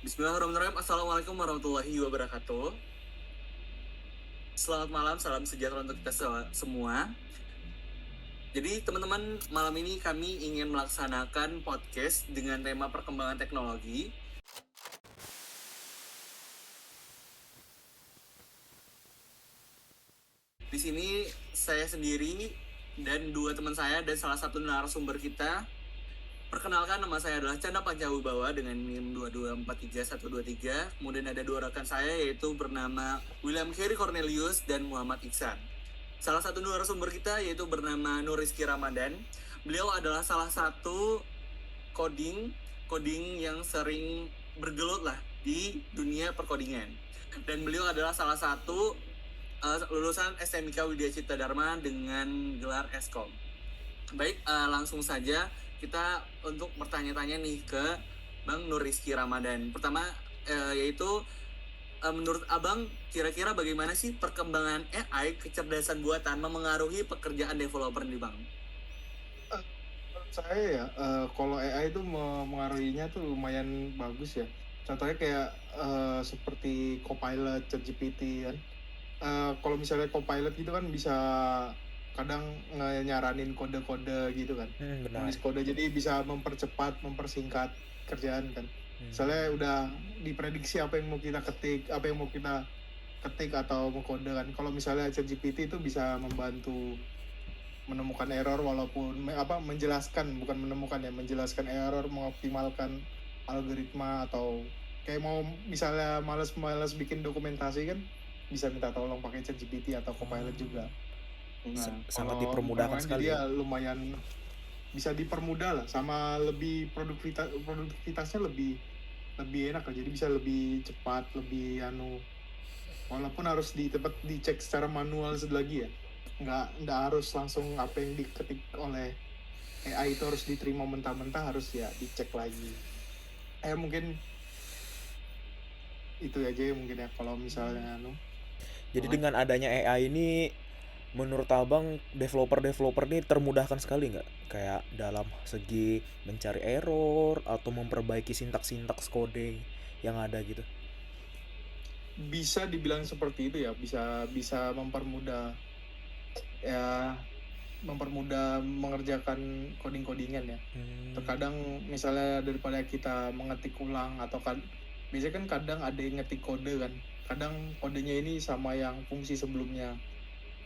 Bismillahirrahmanirrahim. Assalamualaikum warahmatullahi wabarakatuh. Selamat malam, salam sejahtera untuk kita semua. Jadi teman-teman, malam ini kami ingin melaksanakan podcast dengan tema perkembangan teknologi. Di sini saya sendiri dan dua teman saya dan salah satu narasumber kita. Perkenalkan, nama saya adalah Chandra Pancawibawa dengan NIM 2243123. Kemudian ada dua rekan saya yaitu bernama William Kerry Cornelius dan Muhammad Iksan. Salah satu narasumber kita yaitu bernama Nur Rizky Ramadan. Beliau adalah salah satu coding yang sering bergelut lah di dunia perkodingan. Dan beliau adalah salah satu lulusan SMIK Widya Cipta Dharma dengan gelar Eskom. Baik, langsung saja kita untuk bertanya-tanya nih ke Bang Nur Rizky Ramadan. Pertama yaitu menurut Abang kira-kira bagaimana sih perkembangan AI kecerdasan buatan memengaruhi pekerjaan developer nih Bang? Menurut saya ya, kalau AI itu mengaruhinya tuh lumayan bagus ya. Contohnya kayak seperti Copilot, ChatGPT kan. Kalau misalnya Copilot gitu kan bisa kadang nyaranin kode-kode gitu kan. Benar. Nulis kode jadi bisa mempercepat, mempersingkat kerjaan kan. Misalnya udah diprediksi apa yang mau kita ketik atau mau kode kan. Kalau misalnya ChatGPT itu bisa membantu menemukan error walaupun menjelaskan error, mengoptimalkan algoritma, atau kayak mau misalnya malas bikin dokumentasi kan bisa minta tolong pakai ChatGPT atau Copilot juga. Nah, Sangat kalau dipermudahkan orang sekali jadi ya. ya lumayan bisa dipermudah lah, sama lebih produktivitasnya lebih enak lah, jadi bisa lebih cepat, lebih walaupun harus dicek secara manual lagi ya, nggak harus langsung apa yang diketik oleh AI itu harus diterima mentah-mentah, harus ya dicek lagi. Mungkin itu aja ya mungkin ya kalau misalnya Jadi dengan adanya AI ini, menurut abang developer ini termudahkan sekali nggak? Kayak dalam segi mencari error atau memperbaiki sintaks kode yang ada gitu. bisa dibilang seperti itu ya, bisa mempermudah ya, mengerjakan codingan ya. Terkadang misalnya daripada kita mengetik ulang atau kan biasanya kan kadang ada yang ngetik kode kan, kadang kodenya ini sama yang fungsi sebelumnya.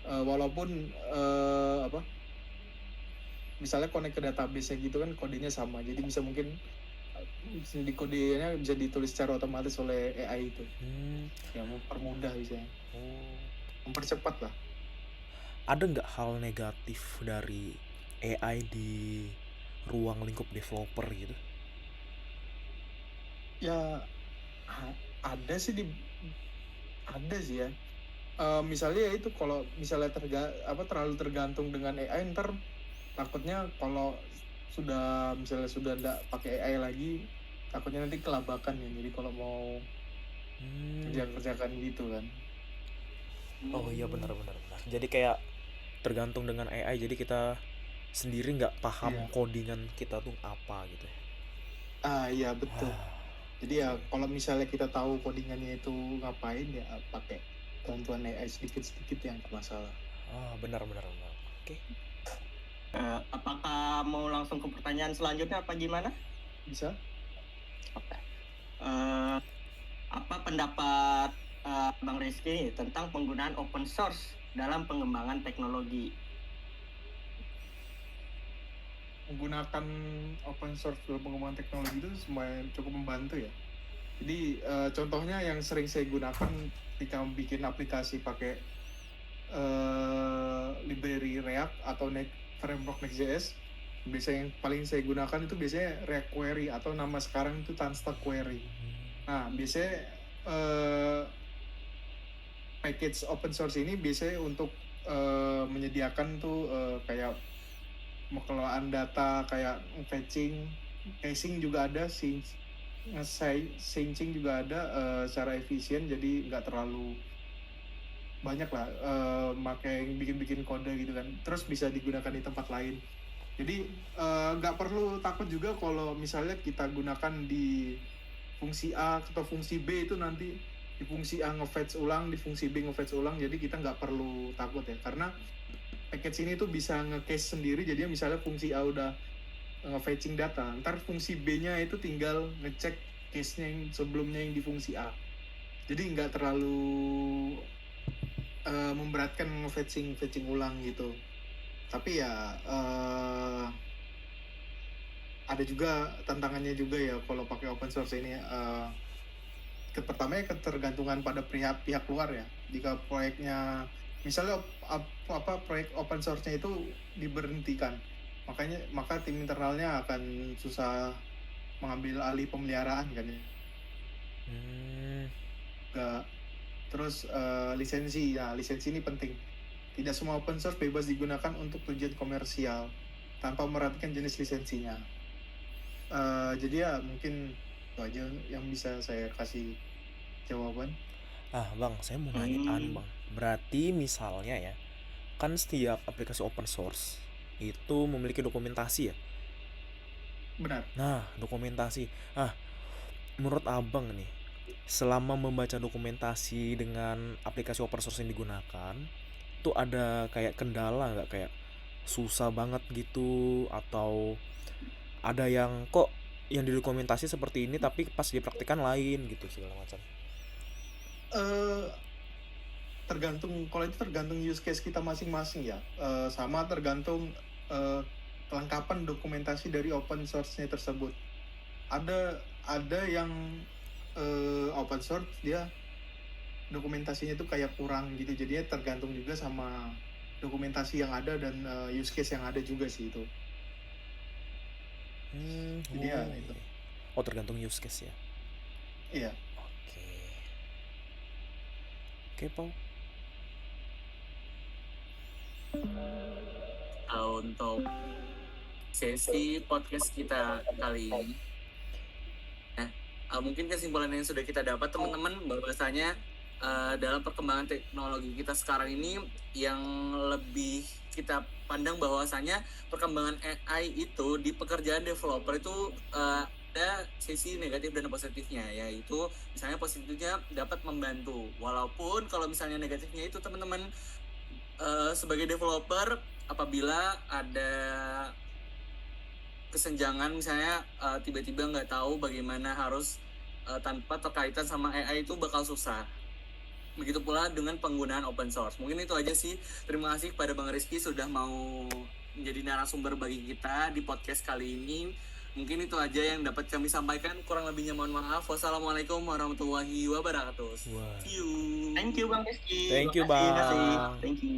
Walaupun misalnya connect ke database gitu kan kodenya sama, jadi bisa mungkin di kodenya bisa ditulis secara otomatis oleh AI itu. Ya mempermudah, bisa mempercepat lah. Ada nggak hal negatif dari AI di ruang lingkup developer gitu? Ya ada sih ya. Misalnya ya itu, kalau misalnya terlalu tergantung dengan AI, ntar takutnya kalau misalnya sudah nggak pakai AI lagi, takutnya nanti kelabakan ya. Jadi kalau mau kerjakan gitu kan. Oh iya, benar. Jadi kayak tergantung dengan AI, jadi kita sendiri nggak paham Iya. codingan kita tuh apa gitu ya. Iya betul. Jadi ya kalau misalnya kita tahu codingannya itu ngapain, ya pakai bantuan AI sedikit-sedikit yang masalah. Benar. Oke. Apakah mau langsung ke pertanyaan selanjutnya apa gimana? Bisa? Oke. Apa pendapat Bang Rizky tentang penggunaan open source dalam pengembangan teknologi? Menggunakan open source dalam pengembangan teknologi itu lumayan cukup membantu ya. Jadi contohnya yang sering saya gunakan ketika bikin aplikasi pakai library React atau framework Next.js, biasanya yang paling saya gunakan itu biasanya React Query, atau nama sekarang itu Tanstack Query. Nah, biasanya package open source ini biasanya untuk menyediakan tuh kayak pengelolaan data, kayak fetching, caching juga ada, syncing juga ada secara efisien, jadi nggak terlalu banyak lah pakai bikin kode gitu kan, terus bisa digunakan di tempat lain. Jadi nggak perlu takut juga kalau misalnya kita gunakan di fungsi A atau fungsi B itu nanti di fungsi A nge-fetch ulang, di fungsi B nge-fetch ulang, jadi kita nggak perlu takut ya, karena package ini tuh bisa nge-cache sendiri. Jadi misalnya fungsi A udah nge-fetching data, ntar fungsi B-nya itu tinggal ngecek cache-nya yang sebelumnya yang di fungsi A. Jadi nggak terlalu memberatkan nge-fetching ulang gitu. Tapi ya ada juga tantangannya juga ya kalau pakai open source ini. Pertama ya ketergantungan pada pihak luar ya. Jika proyeknya misalnya proyek open source-nya itu diberhentikan, maka tim internalnya akan susah mengambil alih pemeliharaan kan ya. Terus lisensi ini penting. Tidak semua open source bebas digunakan untuk tujuan komersial tanpa memperhatikan jenis lisensinya. Jadi ya mungkin itu aja yang bisa saya kasih jawaban. Bang, saya mau nanyaan bang. Berarti misalnya ya, kan setiap aplikasi open source itu memiliki dokumentasi ya. Benar. Nah, dokumentasi. Menurut abang nih, selama membaca dokumentasi dengan aplikasi open source yang digunakan, tuh ada kayak kendala nggak, kayak susah banget gitu, atau ada yang kok yang didokumentasi seperti ini tapi pas dipraktikkan lain gitu segala macam? Kalau itu tergantung use case kita masing-masing ya. Sama tergantung kelengkapan dokumentasi dari open source-nya tersebut. Ada yang open source dia dokumentasinya itu kayak kurang gitu, jadinya tergantung juga sama dokumentasi yang ada dan use case yang ada juga sih itu. Jadi ya itu. Tergantung use case ya. Iya. Oke, Pau. Untuk sesi podcast kita kali ini, mungkin kesimpulan yang sudah kita dapat teman-teman, bahwasanya dalam perkembangan teknologi kita sekarang ini, yang lebih kita pandang bahwasanya perkembangan AI itu di pekerjaan developer itu ada sisi negatif dan positifnya, yaitu misalnya positifnya dapat membantu, walaupun kalau misalnya negatifnya itu teman-teman, sebagai developer apabila ada kesenjangan, misalnya tiba-tiba nggak tahu bagaimana harus tanpa terkaitan sama AI itu bakal susah. Begitu pula dengan penggunaan open source. Mungkin itu aja sih. Terima kasih kepada Bang Rizky sudah mau menjadi narasumber bagi kita di podcast kali ini. Mungkin itu aja yang dapat kami sampaikan. Kurang lebihnya mohon maaf. Wassalamualaikum warahmatullahi wabarakatuh. See you. Thank you Bang Rizky. Thank you, Makasih, Bang. Thank you.